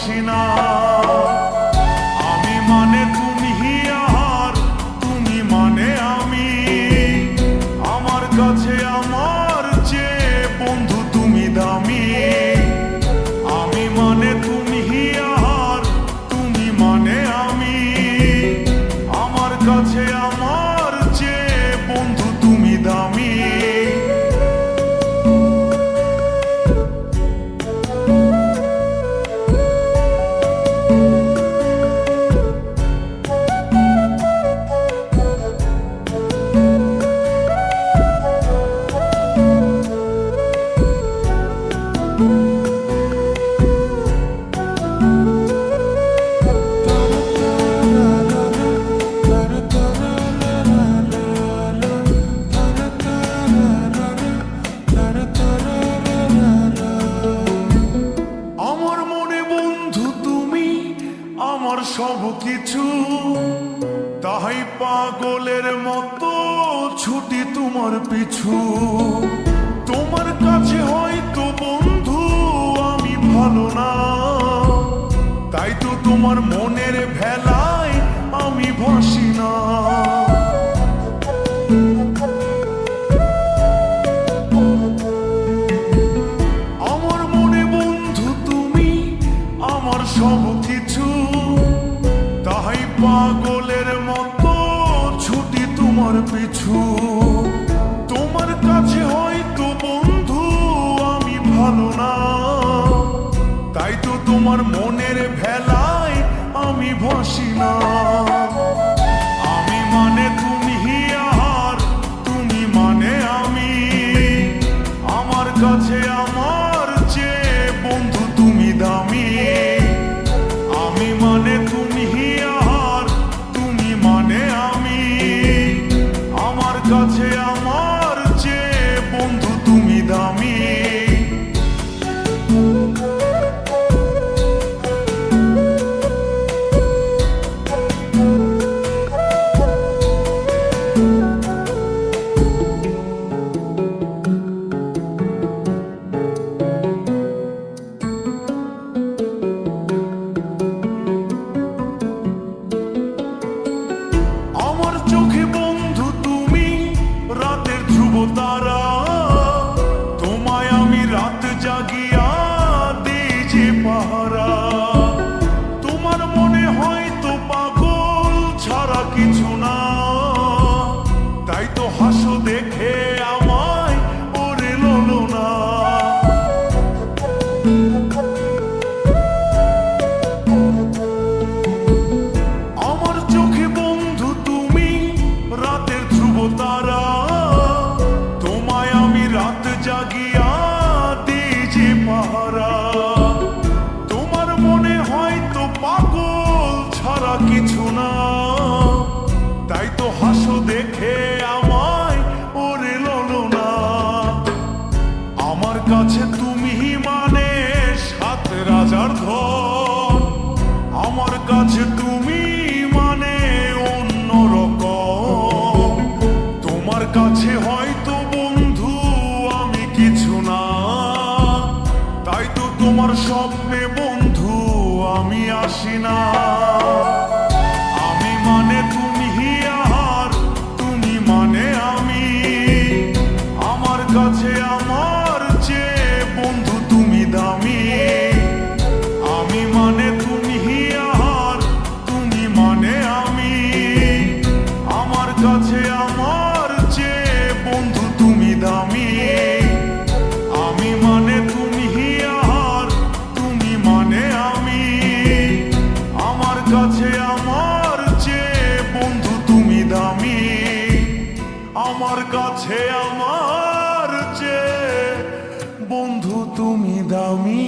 ভাসি না। আমি মানে তুমি আর তুমি মানে আমি, আমার কাছে আমার চেয়ে বন্ধু তুমি দামি। আমি মানে তুমি আর তুমি মানে আমি, আমার কাছে আমার চেয়ে বন্ধু তুমি দামি। আমার মনে বন্ধু তুমি আমার সব কিছু, তাই পাগলের মতো ছুটি তোমার পিছু। তোমার কাছে হয়তো বন্ধু আমি ভালো না, তাই তো তোমার মনের ভেলায় আমি ভাসি না। আমার মনে বন্ধু তুমি আমার সব কিছু, তাই পাগলের মতো ছুটি তোমার পিছু। তোমার কাছে হয়তো বন্ধু আমি ভালো না, তাই তো তোমার মনের ভেলায় আমি ভাসি না। আমি মানে তুমি আর তুমি মানে আমি, আমার কাছে আমার চেয়ে বন্ধু তুমি দামি। আমি মানে তুমি আর তুমি মানে আমি, আমার কাছে আমার চেয়ে বন্ধু তুমি দামি। আমার চোখে বন্ধু তুমি রাতের ধ্রুব তারা, তোমায় আমি রাত জাগিয়া দিই যে পাহারা। তোমার মনে হয়তো পাগল ছাড়া কিছু না, তাই তো হাসো দেখে আমায় ওরে লোলো না। আমার চোখে বন্ধু তুমি রাতের ধ্রুব তারা, তোমায় আমি রাত জাগিয়া দিই যে পাহারা। তোমার মনে হয়তো পাগল ছাড়া কিছু না, তাই তো হাসো দেখে আমায় ওরে লোলো না। আমার কাছে তুমি মানে সাত রাজার ধন, আমার কাছে তুমি মানে অন্যরকম। তোমার কাছে হয়তো বন্ধু আমি কিছু না, তাই তো তোমার স্বপ্নে বন্ধু আমি আসি না। আমি মানে তুমি আর তুমি মানে আমি, আমার কাছে আমার চেয়ে বন্ধু তুমি দামি। আমি মানে তুমি আর তুমি মানে আমি, আমার কাছে আমার চেয়ে বন্ধু তুমি দামি। আমি মানে তুমি আর তুমি মানে আমি, আমার কাছে আমার চেয়ে বন্ধু তুমি দামি। আমার কাছে আমার চেয়ে বন্ধু তুমি দামি।